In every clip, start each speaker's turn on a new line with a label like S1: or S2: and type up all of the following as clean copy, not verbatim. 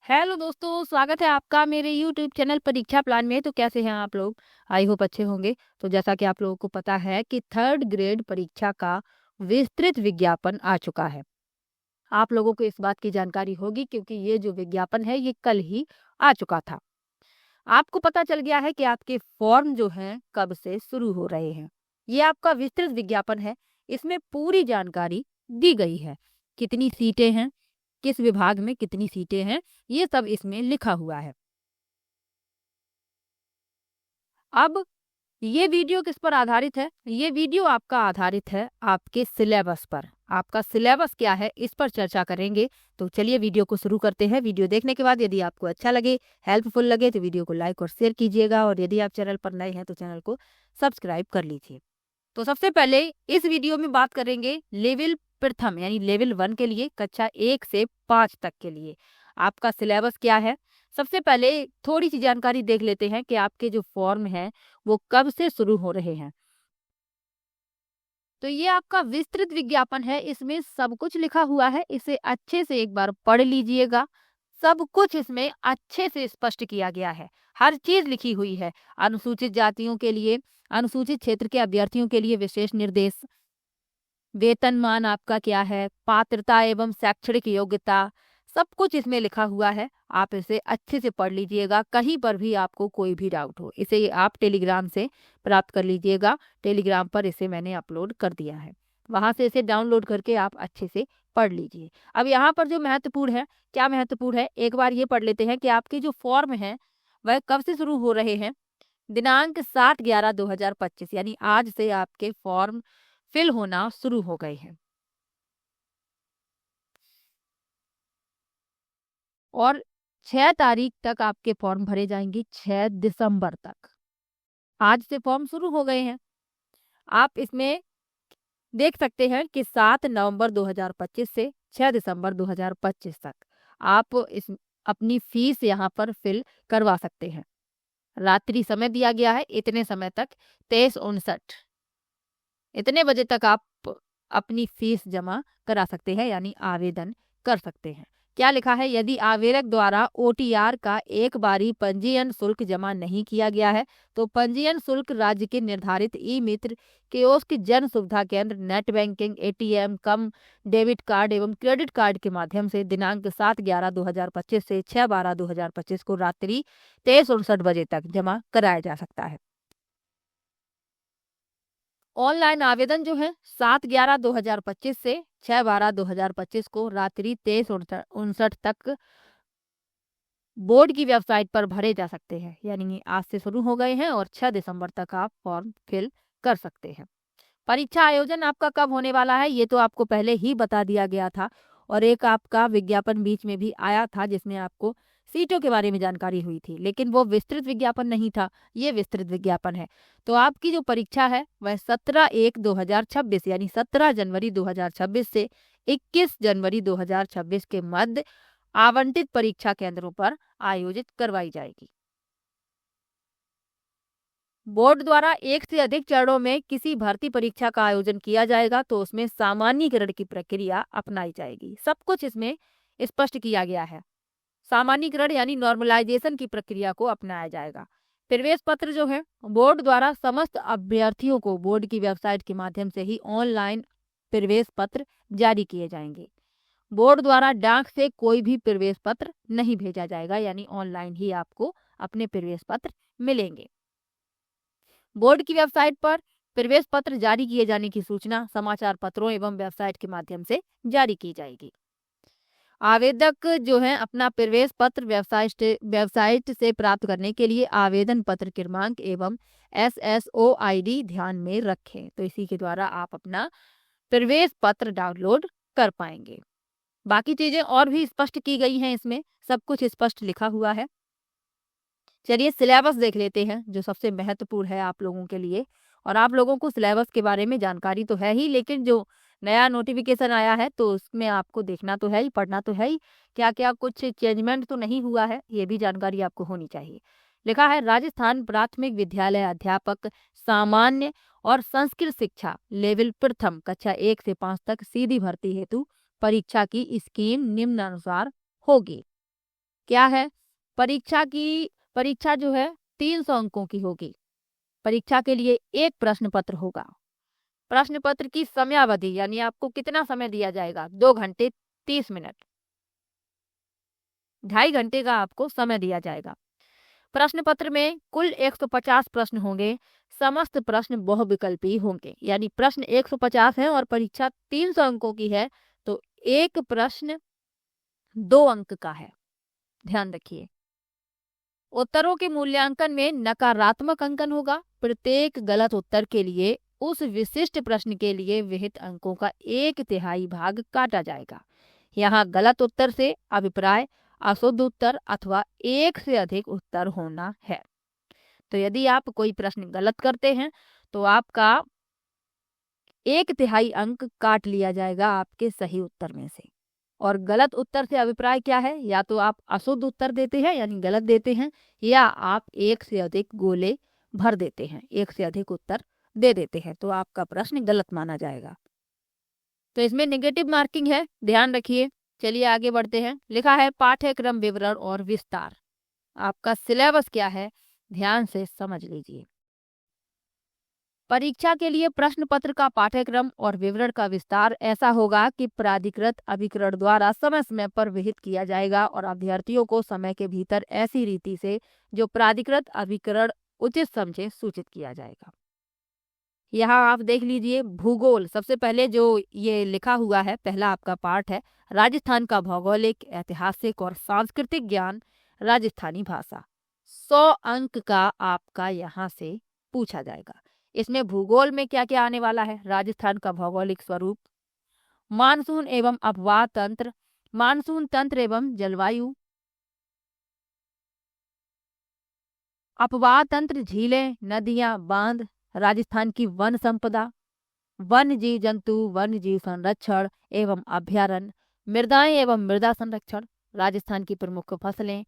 S1: Hello दोस्तों, स्वागत है आपका मेरे यूट्यूब चैनल परीक्षा प्लान में। तो कैसे हैं आप लोग? आई होप अच्छे होंगे। तो जैसा कि आप लोगों को पता है कि थर्ड ग्रेड परीक्षा का विस्तृत विज्ञापन आ चुका है। आप लोगों को इस बात की जानकारी होगी क्योंकि ये जो विज्ञापन है ये कल ही आ चुका था। आपको पता चल गया है कि आपके फॉर्म जो हैं कब से शुरू हो रहे हैं। ये आपका विस्तृत विज्ञापन है। इसमें पूरी जानकारी दी गई है। कितनी सीटें हैं, किस विभाग में कितनी सीटें हैं, ये सब इसमें लिखा हुआ है। अब ये वीडियो किस पर आधारित है? ये वीडियो आपका आधारित है आपके सिलेबस पर। आपका सिलेबस क्या है इस पर चर्चा करेंगे। तो चलिए वीडियो को शुरू करते हैं। वीडियो देखने के बाद यदि आपको अच्छा लगे, हेल्पफुल लगे तो वीडियो को लाइक और शेयर कीजिएगा, और यदि आप चैनल पर नए हैं तो चैनल को सब्सक्राइब कर लीजिए। तो सबसे पहले इस वीडियो में बात करेंगे लेवल प्रथम यानी लेवल 1 के लिए, कक्षा 1 से 5 तक के लिए आपका सिलेबस क्या है। सबसे पहले थोड़ी सी जानकारी देख लेते हैं कि आपके जो फॉर्म हैं वो कब से शुरू हो रहे हैं। तो ये आपका विस्तृत विज्ञापन है, इसमें सब कुछ लिखा हुआ है। इसे अच्छे से एक बार पढ़ लीजिएगा। सब कुछ इसमें अच्छे से स्पष्ट किया गया है। हर चीज लिखी हुई है। अनुसूचित जातियों के लिए, अनुसूचित क्षेत्र के अभ्यर्थियों के लिए विशेष निर्देश, वेतनमान आपका क्या है, पात्रता एवं शैक्षणिक योग्यता, सब कुछ इसमें लिखा हुआ है। आप इसे अच्छे से पढ़ लीजिएगा। कहीं पर भी आपको कोई भी डाउट हो इसे आप टेलीग्राम से प्राप्त कर लीजिएगा। टेलीग्राम पर इसे मैंने अपलोड कर दिया है, वहां से इसे डाउनलोड करके आप अच्छे से पढ़ लीजिए। अब यहाँ पर जो महत्वपूर्ण है, क्या महत्वपूर्ण है, एक बार ये पढ़ लेते हैं कि आपके जो फॉर्म है वह कब से शुरू हो रहे हैं। दिनांक 7/11/2025 यानी आज से आपके फॉर्म फिल होना शुरू हो गए हैं, और 6 तारीख तक आपके फॉर्म भरे जाएंगे, 6 दिसंबर तक। आज से फॉर्म शुरू हो गए हैं। आप इसमें देख सकते हैं कि 7 नवंबर 2025 से 6 दिसंबर 2025 तक आप इस अपनी फीस यहाँ पर फिल करवा सकते हैं। रात्रि समय दिया गया है इतने समय तक, 23:59 इतने बजे तक आप अपनी फीस जमा करा सकते हैं यानी आवेदन कर सकते हैं। क्या लिखा है, यदि आवेदक द्वारा ओटीआर का एक बारी पंजीयन शुल्क जमा नहीं किया गया है तो पंजीयन शुल्क राज्य के निर्धारित ई मित्र कियोस्क, जन सुविधा केंद्र, नेट बैंकिंग, एटीएम कम डेबिट कार्ड एवं क्रेडिट कार्ड के माध्यम से दिनांक 7/11/2025 से 6/12/2025 को रात्रि 23:59 तक जमा कराया जा सकता है। ऑनलाइन आवेदन जो है 7/11/2025 से 6/12/2025 को रात्रि 23:59 तक बोर्ड की वेबसाइट पर भरे जा सकते हैं। यानी आज से शुरू हो गए हैं और 6 दिसंबर तक आप फॉर्म फिल कर सकते हैं। परीक्षा आयोजन आपका कब होने वाला है ये तो आपको पहले ही बता दिया गया था, और एक आपका विज्ञापन बीच में भी आया था जिसमें आपको सीटों के बारे में जानकारी हुई थी, लेकिन वो विस्तृत विज्ञापन नहीं था, ये विस्तृत विज्ञापन है। तो आपकी जो परीक्षा है वह 17/1/2026 यानी 17 जनवरी 2026 से 21 जनवरी 2026 के मध्य आवंटित परीक्षा केंद्रों पर आयोजित करवाई जाएगी। बोर्ड द्वारा एक से अधिक चरणों में किसी भर्ती परीक्षा का आयोजन किया जाएगा तो उसमें सामान्यीकरण की प्रक्रिया अपनाई जाएगी। सब कुछ इसमें स्पष्ट किया गया है। सामान्यीकरण यानी नॉर्मलाइजेशन की प्रक्रिया को अपनाया जाएगा। प्रवेश पत्र जो है बोर्ड द्वारा समस्त अभ्यर्थियों को बोर्ड की वेबसाइट के माध्यम से ही ऑनलाइन प्रवेश पत्र जारी किए जाएंगे। बोर्ड द्वारा डाक से कोई भी प्रवेश पत्र नहीं भेजा जाएगा, यानी ऑनलाइन ही आपको अपने प्रवेश पत्र मिलेंगे। बोर्ड की वेबसाइट पर प्रवेश पत्र जारी किए जाने की सूचना समाचार पत्रों एवं वेबसाइट के माध्यम से जारी की जाएगी। आवेदक जो है अपना प्रवेश पत्र वेबसाइट से प्राप्त करने के लिए आवेदन पत्र क्रमांक एवं SSO ID ध्यान में रखें, तो इसी के द्वारा आप अपना प्रवेश पत्र डाउनलोड कर पाएंगे। बाकी चीजें और भी स्पष्ट की गई हैं, इसमें सब कुछ स्पष्ट लिखा हुआ है। चलिए सिलेबस देख लेते हैं जो सबसे महत्वपूर्ण है आप लोगों के लिए। और आप लोगों को सिलेबस के बारे में जानकारी तो है ही, लेकिन जो नया नोटिफिकेशन आया है तो उसमें आपको देखना तो है ही, पढ़ना तो है ही, क्या क्या कुछ चेंजमेंट तो नहीं हुआ है ये भी जानकारी आपको होनी चाहिए। लिखा है, राजस्थान प्राथमिक विद्यालय अध्यापक सामान्य और संस्कृत शिक्षा लेवल प्रथम कक्षा 1 से 5 तक सीधी भर्ती हेतु परीक्षा की स्कीम निम्नानुसार होगी। क्या है, परीक्षा जो है 300 अंकों की होगी। परीक्षा के लिए एक प्रश्न पत्र होगा। प्रश्न पत्र की समयावधि यानी आपको कितना समय दिया जाएगा, 2 घंटे 30 मिनट, 2.5 घंटे का आपको समय दिया जाएगा। प्रश्न पत्र में कुल 150 प्रश्न होंगे। समस्त प्रश्न बहुविकल्पी होंगे, यानी प्रश्न 150 है और परीक्षा 300 अंकों की है, तो एक प्रश्न 2 अंक का है। ध्यान रखिए। उत्तरों के मूल्यांकन में नकारात्मक अंकन होगा। प्रत्येक गलत उत्तर के लिए उस विशिष्ट प्रश्न के लिए विहित अंकों का 1/3 भाग काटा जाएगा। यहाँ गलत उत्तर से अभिप्राय अशुद्ध उत्तर अथवा एक से अधिक उत्तर होना है। तो यदि आप कोई प्रश्न गलत करते हैं तो आपका 1/3 अंक काट लिया जाएगा आपके सही उत्तर में से। और गलत उत्तर से अभिप्राय क्या है, या तो आप अशुद्ध उत्तर देते हैं यानी गलत देते हैं, या आप एक से अधिक गोले भर देते हैं, एक से अधिक उत्तर दे देते हैं, तो आपका प्रश्न गलत माना जाएगा। तो इसमें नेगेटिव मार्किंग है, ध्यान रखिए। चलिए आगे बढ़ते हैं। लिखा है पाठ्यक्रम विवरण और विस्तार। आपका सिलेबस क्या है, ध्यान से समझ लीजिए। परीक्षा के लिए प्रश्न पत्र का पाठ्यक्रम और विवरण का विस्तार ऐसा होगा कि प्राधिकृत अभिकरण द्वारा समय समय पर विहित किया जाएगा और अभ्यर्थियों को समय के भीतर ऐसी रीति से जो प्राधिकृत अभिकरण उचित समझे सूचित किया जाएगा। यहाँ आप देख लीजिए भूगोल। सबसे पहले जो ये लिखा हुआ है, पहला आपका पार्ट है राजस्थान का भौगोलिक, ऐतिहासिक और सांस्कृतिक ज्ञान, राजस्थानी भाषा। 100 अंक का आपका यहाँ से पूछा जाएगा। इसमें भूगोल में क्या क्या आने वाला है, राजस्थान का भौगोलिक स्वरूप, मानसून एवं अपवाह तंत्र, मानसून तंत्र एवं जलवायु, अपवाह तंत्र, झीलें, नदियां, बांध, राजस्थान की वन संपदा, वन्य जीव जंतु, वन्य जीव संरक्षण एवं अभ्यारण्य, मृदाएं एवं मृदा संरक्षण, राजस्थान की प्रमुख फसलें,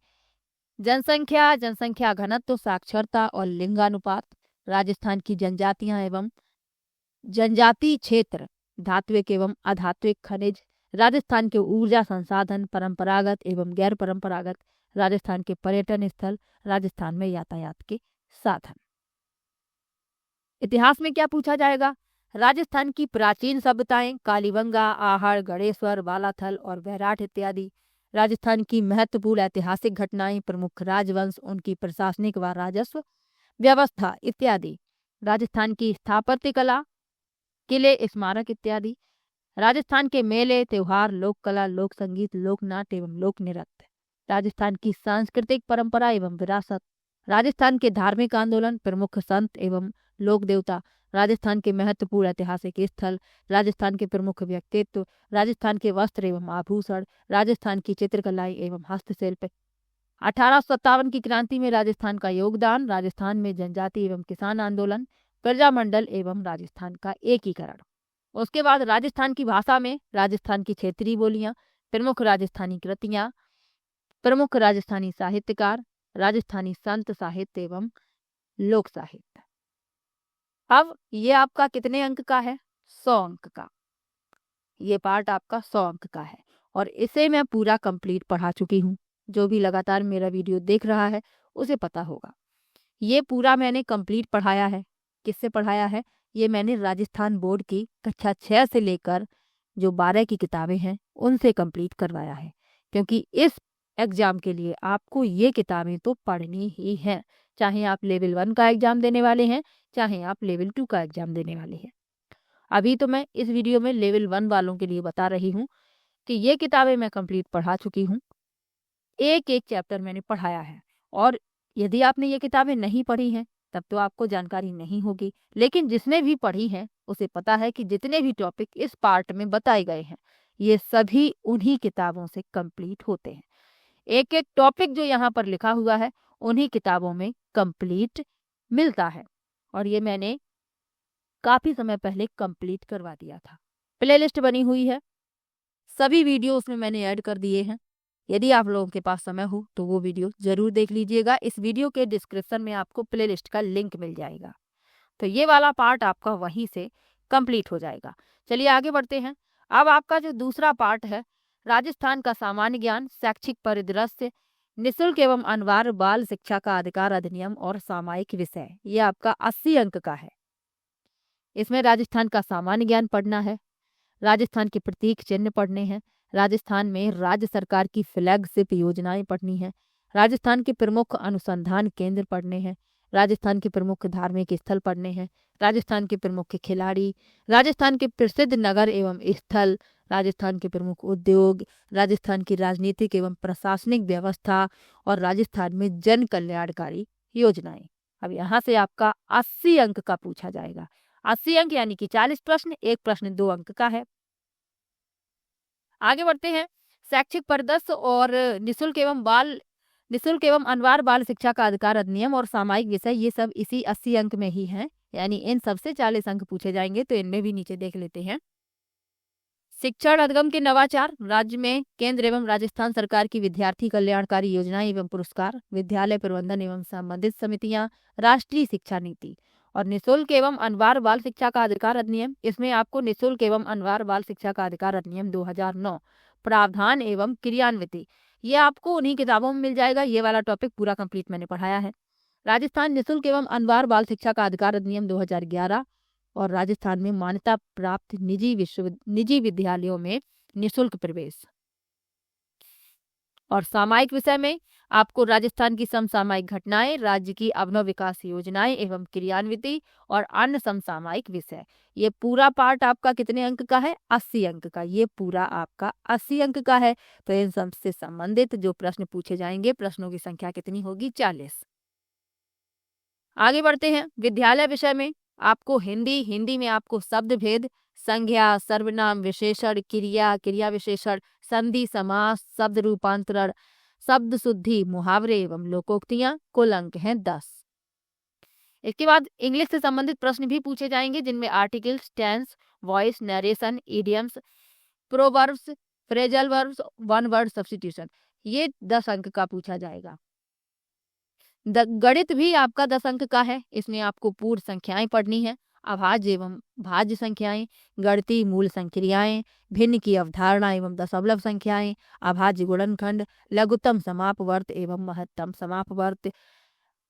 S1: जनसंख्या, जनसंख्या घनत्व, साक्षरता और लिंगानुपात, राजस्थान की जनजातियां एवं जनजाति क्षेत्र, धात्विक एवं अधात्विक खनिज, राजस्थान के ऊर्जा संसाधन, परंपरागत एवं गैर परंपरागत, राजस्थान के पर्यटन स्थल, राजस्थान में यातायात के साधन। इतिहास में क्या पूछा जाएगा, राजस्थान की प्राचीन सभ्यताएं, कालीबंगा, आहड़, गणेश्वर, बालाथल और बैराठ इत्यादि, राजस्थान की महत्वपूर्ण ऐतिहासिक घटनाएं, प्रमुख राजवंश, उनकी प्रशासनिक व राजस्व व्यवस्था इत्यादि, राजस्थान की स्थापत्य कला, किले, स्मारक इत्यादि, राजस्थान के मेले, त्योहार, लोक कला, लोक संगीत, लोक नाट्य एवं लोक नृत्य, राजस्थान की सांस्कृतिक परंपरा एवं विरासत, राजस्थान के धार्मिक आंदोलन, प्रमुख संत एवं लोक देवता, राजस्थान के महत्वपूर्ण ऐतिहासिक स्थल, राजस्थान के प्रमुख व्यक्तित्व, राजस्थान के वस्त्र एवं आभूषण, राजस्थान की चित्रकलाई एवं हस्तशिल्प, 1857 की क्रांति में राजस्थान का योगदान, राजस्थान में जनजाति एवं किसान आंदोलन, प्रजामंडल एवं राजस्थान का एकीकरण। उसके बाद राजस्थान की भाषा में राजस्थान की क्षेत्रीय बोलियां, प्रमुख राजस्थानी कृतियां, प्रमुख राजस्थानी साहित्यकार, राजस्थानी संत साहित्य एवं लोक साहित्य। अब ये आपका कितने अंक का है, 100 अंक का। ये पार्ट आपका 100 अंक का है और इसे मैं पूरा कंप्लीट पढ़ा चुकी हूँ। जो भी लगातार मेरा वीडियो देख रहा है उसे पता होगा, ये पूरा मैंने कंप्लीट पढ़ाया है। किससे पढ़ाया है, ये मैंने राजस्थान बोर्ड की कक्षा 6 से लेकर जो 12 की किताबें हैं उनसे कंप्लीट करवाया है, क्योंकि इस एग्जाम के लिए आपको ये किताबें तो पढ़नी ही हैं, चाहे आप लेवल 1 का एग्जाम देने वाले हैं, चाहे आप लेवल 2 का एग्जाम देने वाले हैं। अभी तो मैं इस वीडियो में लेवल 1 वालों के लिए बता रही हूँ कि ये किताबें मैं कंप्लीट पढ़ा चुकी हूँ, एक एक चैप्टर मैंने पढ़ाया है। और यदि आपने ये किताबें नहीं पढ़ी हैं तब तो आपको जानकारी नहीं होगी, लेकिन जिसने भी पढ़ी है उसे पता है कि जितने भी टॉपिक इस पार्ट में बताए गए हैं ये सभी उन्हीं किताबों से कंप्लीट होते हैं। एक एक टॉपिक जो यहाँ पर लिखा हुआ है उन्हीं किताबों में कंप्लीट मिलता है और ये मैंने काफी समय पहले कंप्लीट करवा दिया था। प्लेलिस्ट बनी हुई है, सभी वीडियो उसमें मैंने ऐड कर दिए हैं। यदि आप लोगों के पास समय हो तो वो वीडियो जरूर देख लीजिएगा। इस वीडियो के डिस्क्रिप्शन में आपको प्लेलिस्ट का लिंक मिल जाएगा, तो ये वाला पार्ट आपका वहीं से कंप्लीट हो जाएगा। चलिए आगे बढ़ते हैं। अब आपका जो दूसरा पार्ट है, राजस्थान का सामान्य ज्ञान, शैक्षिक परिदृश्य, निशुल्क एवं अनिवार्य बाल शिक्षा का अधिकार अधिनियम और सामायिक विषय, ये आपका 80 अंक का है। इसमें राजस्थान का सामान्य ज्ञान पढ़ना है, राजस्थान के प्रतीक चिन्ह पढ़ने हैं, राजस्थान में राज्य सरकार की फ्लैगशिप योजनाएं पढ़नी हैं, राजस्थान के प्रमुख अनुसंधान केंद्र पढ़ने हैं, राजस्थान के प्रमुख धार्मिक स्थल पढ़ने हैं, राजस्थान के प्रमुख खिलाड़ी, राजस्थान के प्रसिद्ध नगर एवं स्थल, राजस्थान के प्रमुख उद्योग, राजस्थान की राजनीतिक एवं प्रशासनिक व्यवस्था और राजस्थान में जन कल्याणकारी योजनाएं। अब यहाँ से आपका 80 अंक का पूछा जाएगा। 80 अंक यानी कि 40 प्रश्न, एक प्रश्न 2 अंक का है। आगे बढ़ते हैं। शैक्षिक परिदृश्य और निशुल्क एवं अनिवार्य बाल शिक्षा का अधिकार अधिनियम और सामायिक विषय, ये सब इसी 80 अंक में ही हैं, यानी इन सबसे 40 अंक पूछे जाएंगे। तो इनमें भी नीचे देख लेते हैं। शिक्षण अधिगम के नवाचार, राज्य में केंद्र एवं राजस्थान सरकार की विद्यार्थी कल्याणकारी योजनाएं एवं पुरस्कार, विद्यालय प्रबंधन एवं संबंधित समितियां, राष्ट्रीय शिक्षा नीति और निशुल्क एवं अनिवार्य बाल शिक्षा का अधिकार अधिनियम। इसमें आपको निशुल्क एवं अनिवार्य बाल शिक्षा का अधिकार अधिनियम 2009 प्रावधान एवं क्रियान्विति, ये आपको उन्हीं किताबों में मिल जाएगा। ये वाला टॉपिक पूरा कंप्लीट मैंने पढ़ाया है। राजस्थान निशुल्क एवं अनिवार्य बाल शिक्षा का अधिकार अधिनियम 2011 और राजस्थान में मान्यता प्राप्त निजी विद्यालयों में निशुल्क प्रवेश। और सामायिक विषय में आपको राजस्थान की समसामयिक घटनाएं, राज्य की अभिनव विकास योजनाएं एवं क्रियान्विति और अन्य समसामयिक विषय, ये पूरा पार्ट आपका कितने अंक का है? 80 अंक का। ये पूरा आपका 80 अंक का है। तो इन सब से संबंधित जो प्रश्न पूछे जाएंगे, प्रश्नों की संख्या कितनी होगी? 40। आगे बढ़ते हैं। विद्यालय विषय में आपको हिंदी में आपको शब्द भेद, संज्ञा, सर्वनाम, विशेषण, क्रिया, क्रिया विशेषण, संधि, समास, शब्द रूपांतरण, शब्द शुद्धि, मुहावरे एवं लोकोक्तियां, कुल अंक हैं 10। इसके बाद इंग्लिश से संबंधित प्रश्न भी पूछे जाएंगे, जिनमें articles, tense, voice, narration, idioms, proverbs, phrasal verbs, one word substitution, ये 10 अंक का पूछा जाएगा। गणित भी आपका 10 अंक का है। इसमें आपको पूर्ण संख्याएं पढ़नी है, अभाज्य एवं भाज्य संख्याएं, गणितीय मूल संक्रियाएं, भिन्न की अवधारणा एवं दशमलव संख्याएं, अभाज्य गुणनखंड, लघुत्तम समापवर्त एवं महत्तम समापवर्त,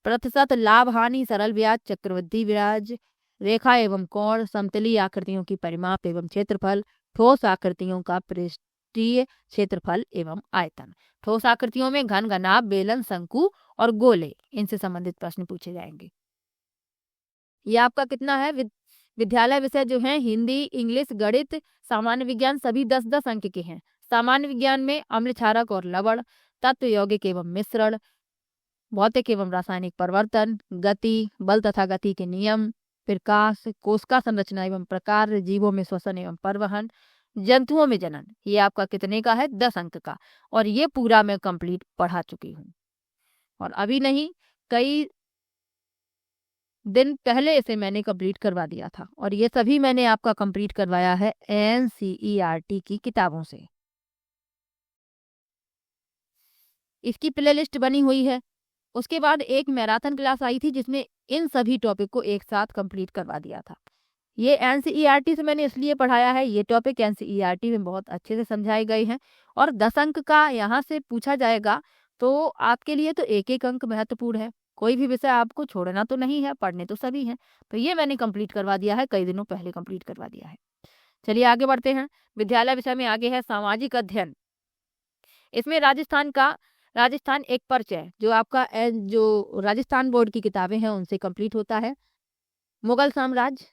S1: प्रतिशत, लाभ हानि, सरल ब्याज, चक्रवृद्धि ब्याज, रेखा एवं कोण, समतलीय आकृतियों की परिमाप एवं क्षेत्रफल, ठोस आकृतियों का पृष्ठीय क्षेत्रफल एवं आयतन। ठोस आकृतियों में घन, घनाभ, बेलन, शंकु और गोले, इनसे संबंधित प्रश्न पूछे जाएंगे। ये आपका कितना है? विद्यालय विषय जो है हिंदी, इंग्लिश, गणित, सामान्य विज्ञान सभी 10-10 अंक के हैं। सामान्य विज्ञान में अम्ल, क्षारक और लवण, तत्व, यौगिक एवं मिश्रण, भौतिक एवं रासायनिक परिवर्तन, गति, बल तथा गति के नियम, प्रकाश, कोशिका संरचना एवं प्रकार, जीवों में श्वसन एवं परिवहन, जंतुओं में जनन, ये आपका कितने का है? 10 अंक का। और ये पूरा मैं कंप्लीट पढ़ा चुकी हूँ, और अभी नहीं, कई दिन पहले इसे मैंने कंप्लीट करवा दिया था। और ये सभी मैंने आपका कंप्लीट करवाया है NCERT की किताबों से। इसकी प्लेलिस्ट बनी हुई है। उसके बाद एक मैराथन क्लास आई थी, जिसमें इन सभी टॉपिक को एक साथ कंप्लीट करवा दिया था। ये NCERT से मैंने इसलिए पढ़ाया है, ये टॉपिक NCERT में बहुत अच्छे से समझाए गए हैं। और 10 अंक का यहाँ से पूछा जाएगा, तो आपके लिए तो एक एक अंक महत्वपूर्ण है। कोई भी विषय आपको छोड़ना तो नहीं है, पढ़ने तो सभी हैं। तो ये मैंने कंप्लीट करवा दिया है, कई दिनों पहले कंप्लीट करवा दिया है। चलिए आगे बढ़ते हैं। विद्यालय विषय में आगे है सामाजिक अध्ययन। इसमें राजस्थान एक परिचय, जो आपका जो राजस्थान बोर्ड की किताबें हैं उनसे कंप्लीट होता है। मुगल साम्राज्य,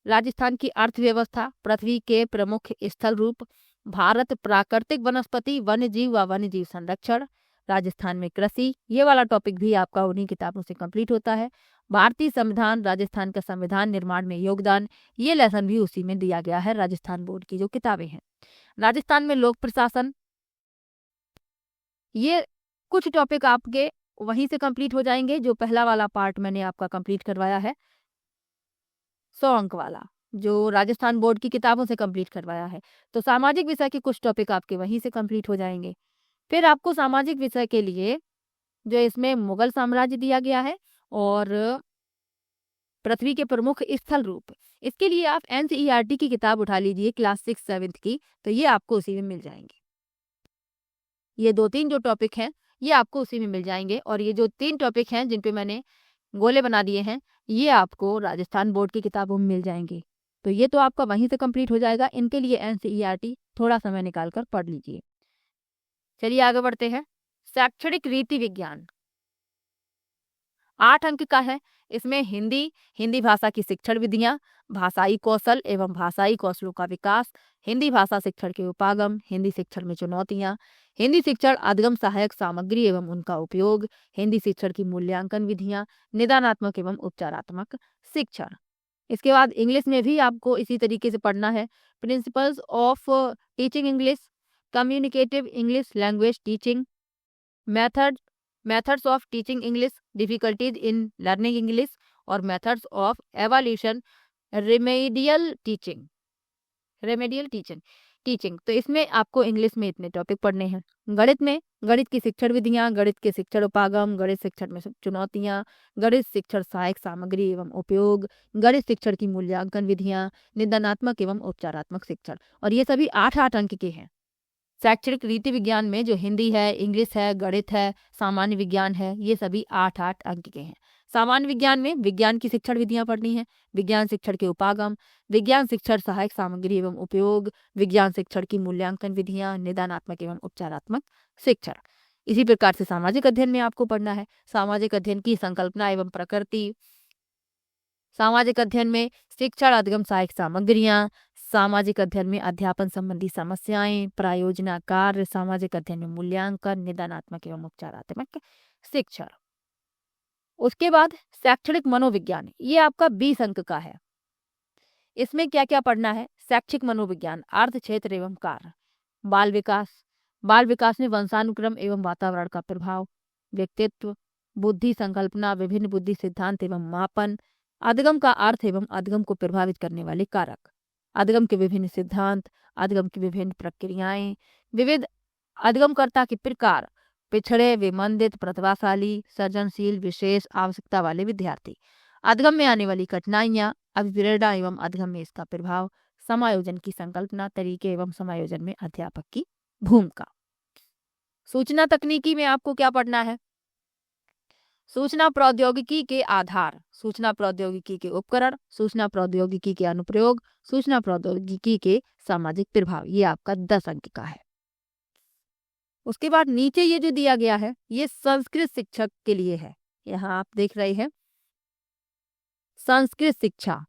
S1: राजस्थान की अर्थव्यवस्था, पृथ्वी के प्रमुख स्थल रूप, भारत, प्राकृतिक वनस्पति, वन्य जीव व वन्य जीव संरक्षण, राजस्थान में कृषि, ये वाला टॉपिक भी आपका उन्हीं किताबों से कंप्लीट होता है। भारतीय संविधान, राजस्थान का संविधान निर्माण में योगदान, ये लेसन भी उसी में दिया गया है, राजस्थान बोर्ड की जो किताबें हैं। राजस्थान में लोक प्रशासन, ये कुछ टॉपिक आपके वहीं से कंप्लीट हो जाएंगे। जो पहला वाला पार्ट मैंने आपका कंप्लीट करवाया है, 100 अंक वाला, जो राजस्थान बोर्ड की किताबों से कंप्लीट करवाया है। तो सामाजिक विषय के कुछ टॉपिक आपके वहीं से कंप्लीट हो जाएंगे। फिर आपको सामाजिक विषय के लिए जो इसमें मुगल साम्राज्य दिया गया है और पृथ्वी के प्रमुख स्थल रूप, इसके लिए आप NCERT की किताब उठा लीजिए, क्लास 6-7 की, तो ये आपको उसी में मिल जाएंगे। ये 2-3 जो टॉपिक हैं, ये आपको उसी में मिल जाएंगे। और ये जो 3 टॉपिक हैं जिन पे मैंने गोले बना दिए हैं, ये आपको राजस्थान बोर्ड की किताबों में मिल जाएंगे। तो ये तो आपका वहीं से कंप्लीट हो जाएगा। इनके लिए एनसीईआरटी थोड़ा समय निकाल कर पढ़ लीजिए। चलिए आगे बढ़ते हैं। शैक्षणिक रीति विज्ञान 8 अंक का है। इसमें हिंदी भाषा की शिक्षण विधियां, भाषाई कौशल एवं भाषाई कौशलों का विकास, हिंदी भाषा शिक्षण के उपागम, हिंदी शिक्षण में चुनौतियां, हिंदी शिक्षण अधगम सहायक सामग्री एवं उनका उपयोग, हिंदी शिक्षण की मूल्यांकन विधियां, निदानात्मक एवं उपचारात्मक शिक्षण। इसके बाद इंग्लिश में भी आपको इसी तरीके से पढ़ना है। Principles of teaching English, communicative English language teaching, method methods of teaching English, difficulties in learning English और methods of evolution, remedial teaching teaching. तो इसमें आपको इंग्लिश में इतने टॉपिक पढ़ने हैं। गणित में गणित की शिक्षण विधियां, गणित के शिक्षण उपागम, गणित शिक्षण में चुनौतियां, गणित शिक्षण सहायक सामग्री एवं उपयोग, गणित शिक्षण की मूल्यांकन विधियां, निदानात्मक एवं उपचारात्मक शिक्षण। और ये सभी 8-8 अंक के हैं। शैक्षणिक रीति विज्ञान में जो हिंदी है, इंग्लिश है, गणित है, सामान्य विज्ञान है, ये सभी 8-8 अंक के हैं। सामान्य विज्ञान में विज्ञान की शिक्षण विधियां पढ़नी है, विज्ञान शिक्षण के उपागम, विज्ञान शिक्षण सहायक सामग्री एवं उपयोग, विज्ञान शिक्षण की मूल्यांकन विधियां, निदानात्मक एवं उपचारात्मक शिक्षण। इसी प्रकार से सामाजिक अध्ययन में आपको पढ़ना है सामाजिक अध्ययन की संकल्पना एवं प्रकृति, सामाजिक अध्ययन में शिक्षण अधगम सहायक सामग्रियां, सामाजिक अध्ययन में अध्यापन संबंधी समस्याएं, प्रायोजना कार्य, सामाजिक अध्ययन में मूल्यांकन, निदानात्मक एवं उपचारात्मक शिक्षण। उसके बाद शैक्षणिक मनोविज्ञान, ये आपका 20 अंक का है। इसमें क्या क्या पढ़ना है? शैक्षिक मनोविज्ञान, अर्थ क्षेत्र एवं कार्य, बाल विकास में वंशानुक्रम एवं वातावरण का प्रभाव, व्यक्तित्व, बुद्धि संकल्पना, विभिन्न बुद्धि सिद्धांत एवं मापन, अधगम का अर्थ एवं अधगम को प्रभावित करने वाले कारक, अधगम के विभिन्न सिद्धांत, अधगम की विभिन्न प्रक्रियाएं, विविध अधगमकर्ता के प्रकार, पिछड़े, विमंदित, प्रतिभाशाली, सृजनशील, विशेष आवश्यकता वाले विद्यार्थी, अधगम में आने वाली कठिनाइयां, अभिप्रेरणा एवं अधगम में इसका प्रभाव, समायोजन की संकल्पना, तरीके एवं समायोजन में अध्यापक की भूमिका। सूचना तकनीकी में आपको क्या पढ़ना है? सूचना प्रौद्योगिकी के आधार, सूचना प्रौद्योगिकी के उपकरण, सूचना प्रौद्योगिकी के अनुप्रयोग, सूचना प्रौद्योगिकी के सामाजिक प्रभाव। ये आपका 10 अंक का है। उसके बाद नीचे ये जो दिया गया है, ये संस्कृत शिक्षक के लिए है। यहाँ आप देख रहे हैं संस्कृत शिक्षा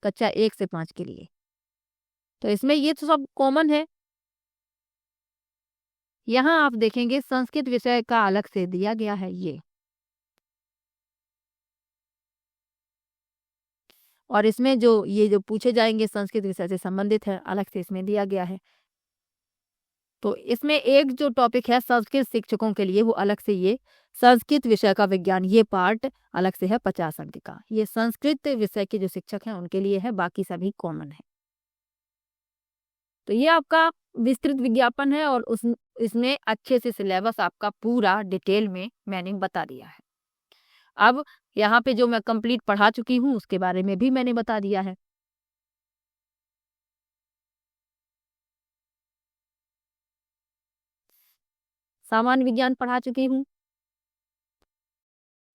S1: कक्षा 1 से 5 के लिए। तो इसमें ये तो सब कॉमन है। यहाँ आप देखेंगे संस्कृत विषय का अलग से दिया गया है ये, और इसमें जो ये जो पूछे जाएंगे संस्कृत विषय से संबंधित है, अलग से इसमें दिया गया है। तो इसमें एक जो टॉपिक है संस्कृत शिक्षकों के लिए, वो अलग से ये संस्कृत विषय का विज्ञान, ये पार्ट अलग से है 50 अंक का। ये संस्कृत विषय के जो शिक्षक हैं उनके लिए है, बाकी सभी कॉमन है। तो ये आपका विस्तृत विज्ञापन है, और इसमें अच्छे से सिलेबस आपका पूरा डिटेल में मैंने बता दिया है। अब यहाँ पे जो मैं कंप्लीट पढ़ा चुकी हूँ उसके बारे में भी मैंने बता दिया है। सामान्य विज्ञान पढ़ा चुकी हूँ,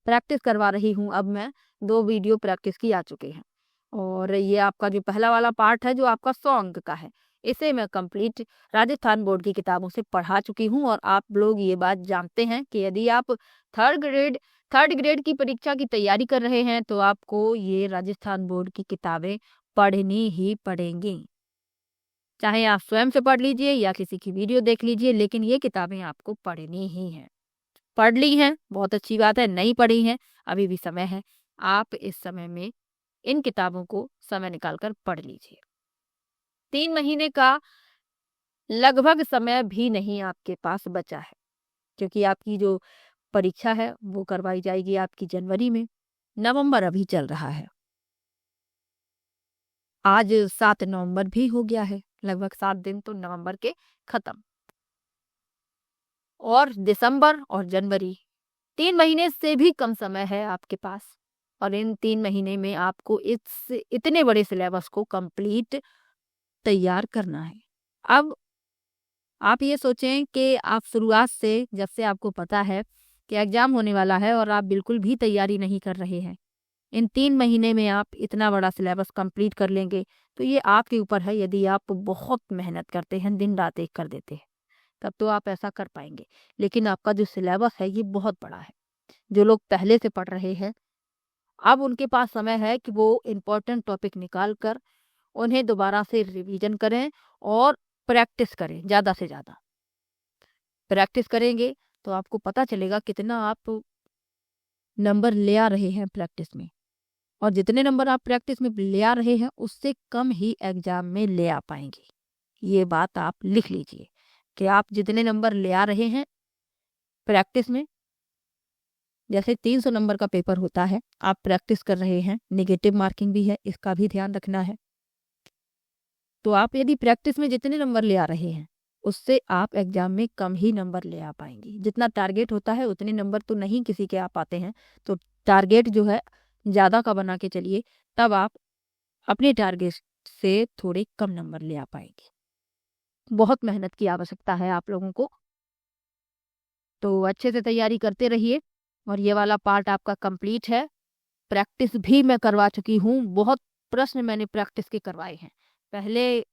S1: प्रैक्टिस करवा रही हूँ। अब मैं 2 वीडियो प्रैक्टिस की आ चुके हैं, और ये आपका जो पहला वाला पार्ट है जो आपका 100 अंक का है, इसे मैं कंप्लीट राजस्थान बोर्ड की किताबों से पढ़ा चुकी हूँ। और आप लोग ये बात जानते हैं कि यदि आप थर्ड ग्रेड की परीक्षा की तैयारी कर रहे हैं तो आपको ये राजस्थान बोर्ड की किताबें पढ़नी ही पड़ेंगी। चाहे आप स्वयं से पढ़ लीजिए या किसी की वीडियो देख लीजिए, लेकिन ये किताबें आपको पढ़नी ही हैं। पढ़ ली हैं, बहुत अच्छी बात है। नहीं पढ़ी हैं, अभी भी समय है। आप इस समय में इन किताबों को समय निकालकर पढ़ लीजिए। 3 महीने का लगभग समय भी नहीं आपके पास बचा है, क्योंकि आपकी जो परीक्षा है वो करवाई जाएगी आपकी जनवरी में। नवंबर अभी चल रहा है, आज 7 नवंबर भी हो गया है। लगभग 7 दिन तो नवंबर के खत्म, और दिसंबर और जनवरी 3 महीने से भी कम समय है आपके पास। और इन 3 महीने में आपको इतने बड़े सिलेबस को कंप्लीट तैयार करना है। अब आप ये सोचें कि आप शुरुआत से, जब से आपको पता है कि एग्ज़ाम होने वाला है और आप बिल्कुल भी तैयारी नहीं कर रहे हैं, इन 3 महीने में आप इतना बड़ा सिलेबस कंप्लीट कर लेंगे, तो ये आपके ऊपर है। यदि आप बहुत मेहनत करते हैं, दिन-रात एक कर देते हैं, तब तो आप ऐसा कर पाएँगे। लेकिन आपका जो सिलेबस है ये बहुत बड़ा है। जो लोग पहले से पढ़ रहे हैं, अब उनके पास समय है कि वो इम्पोर्टेंट टॉपिक निकाल कर उन्हें दोबारा से रिवीजन करें और प्रैक्टिस करें ज़्यादा से ज़्यादा। प्रैक्टिस करेंगे तो आपको पता चलेगा कितना आप नंबर ले आ रहे हैं प्रैक्टिस में, और जितने नंबर आप प्रैक्टिस में ले आ रहे हैं उससे कम ही एग्जाम में ले आ पाएंगे। ये बात आप लिख लीजिए कि आप जितने नंबर ले आ रहे हैं प्रैक्टिस में, जैसे 300 नंबर का पेपर होता है, आप प्रैक्टिस कर रहे हैं, नेगेटिव मार्किंग भी है, इसका भी ध्यान रखना है। तो आप यदि प्रैक्टिस में जितने नंबर ले आ रहे हैं उससे आप एग्जाम में कम ही नंबर ले आ पाएंगे। जितना टारगेट होता है उतने नंबर तो नहीं किसी के आ पाते हैं, तो टारगेट जो है ज़्यादा का बना के चलिए, तब आप अपने टारगेट से थोड़े कम नंबर ले आ पाएंगे। बहुत मेहनत की आवश्यकता है आप लोगों को, तो अच्छे से तैयारी करते रहिए। और ये वाला पार्ट आपका कंप्लीट है। प्रैक्टिस भी मैं करवा चुकी हूँ, बहुत प्रश्न मैंने प्रैक्टिस के करवाए हैं। पहले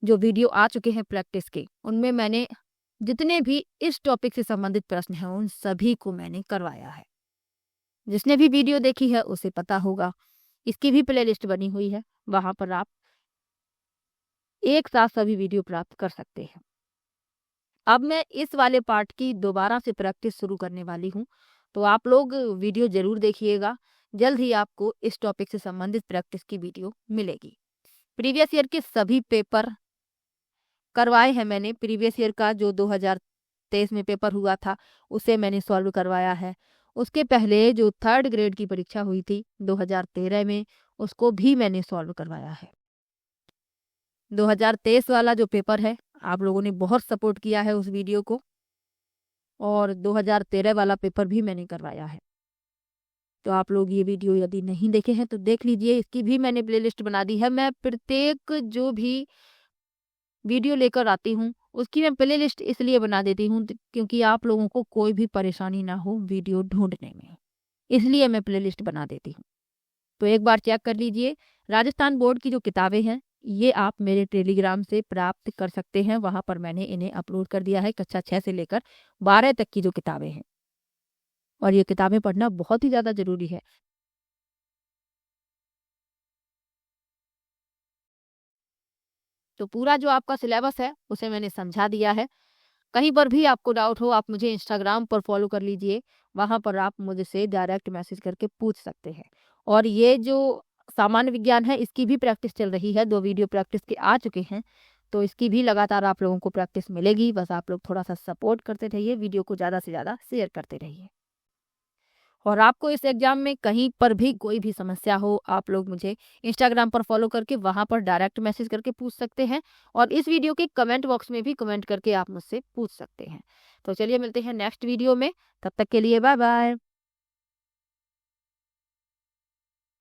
S1: जो वीडियो आ चुके हैं प्रैक्टिस के, उनमें मैंने जितने भी इस टॉपिक से संबंधित प्रश्न हैं उन सभी को मैंने करवाया है। जिसने भी वीडियो देखी है उसे पता होगा। इसकी भी प्लेलिस्ट बनी हुई है, वहां पर आप एक साथ सभी वीडियो प्राप्त कर सकते हैं। अब मैं इस वाले पार्ट की दोबारा से प्रैक्टिस शुरू करने वाली हूँ, तो आप लोग वीडियो जरूर देखिएगा। जल्द ही आपको इस टॉपिक से संबंधित प्रैक्टिस की वीडियो मिलेगी। प्रीवियस ईयर के सभी पेपर करवाए हैं मैंने। प्रीवियस ईयर का जो 2023 में पेपर हुआ था उसे मैंने सॉल्व करवाया है। उसके पहले जो 3rd ग्रेड की परीक्षा हुई थी 2013 में, उसको भी मैंने सॉल्व करवाया है। 2023 वाला जो पेपर है, आप लोगों ने बहुत सपोर्ट किया है उस वीडियो को, और 2013 वाला पेपर भी मैंने करवाया है। तो आप लोग ये वीडियो यदि नहीं देखे हैं तो देख लीजिए, इसकी भी मैंने प्लेलिस्ट बना दी है। मैं प्रत्येक जो भी वीडियो लेकर आती हूँ उसकी मैं प्लेलिस्ट इसलिए बना देती हूँ क्योंकि आप लोगों को कोई भी परेशानी ना हो वीडियो ढूंढने में, इसलिए मैं प्लेलिस्ट बना देती हूँ। तो एक बार चेक कर लीजिए। राजस्थान बोर्ड की जो किताबें हैं ये आप मेरे टेलीग्राम से प्राप्त कर सकते हैं, वहां पर मैंने इन्हें अपलोड कर दिया है। कक्षा 6 से लेकर 12 तक की जो किताबें हैं, और ये किताबें पढ़ना बहुत ही ज़्यादा ज़रूरी है। तो पूरा जो आपका सिलेबस है उसे मैंने समझा दिया है। कहीं पर भी आपको डाउट हो आप मुझे इंस्टाग्राम पर फॉलो कर लीजिए, वहाँ पर आप मुझसे डायरेक्ट मैसेज करके पूछ सकते हैं। और ये जो सामान्य विज्ञान है इसकी भी प्रैक्टिस चल रही है, 2 वीडियो प्रैक्टिस के आ चुके हैं, तो इसकी भी लगातार आप लोगों को प्रैक्टिस मिलेगी। बस आप लोग थोड़ा सा सपोर्ट करते रहिए, वीडियो को ज़्यादा से ज़्यादा शेयर करते रहिए। और आपको इस एग्जाम में कहीं पर भी कोई भी समस्या हो, आप लोग मुझे इंस्टाग्राम पर फॉलो करके वहां पर डायरेक्ट मैसेज करके पूछ सकते हैं, और इस वीडियो के कमेंट बॉक्स में भी कमेंट करके आप मुझसे पूछ सकते हैं। तो चलिए मिलते हैं नेक्स्ट वीडियो में, तब तक के लिए बाय बाय।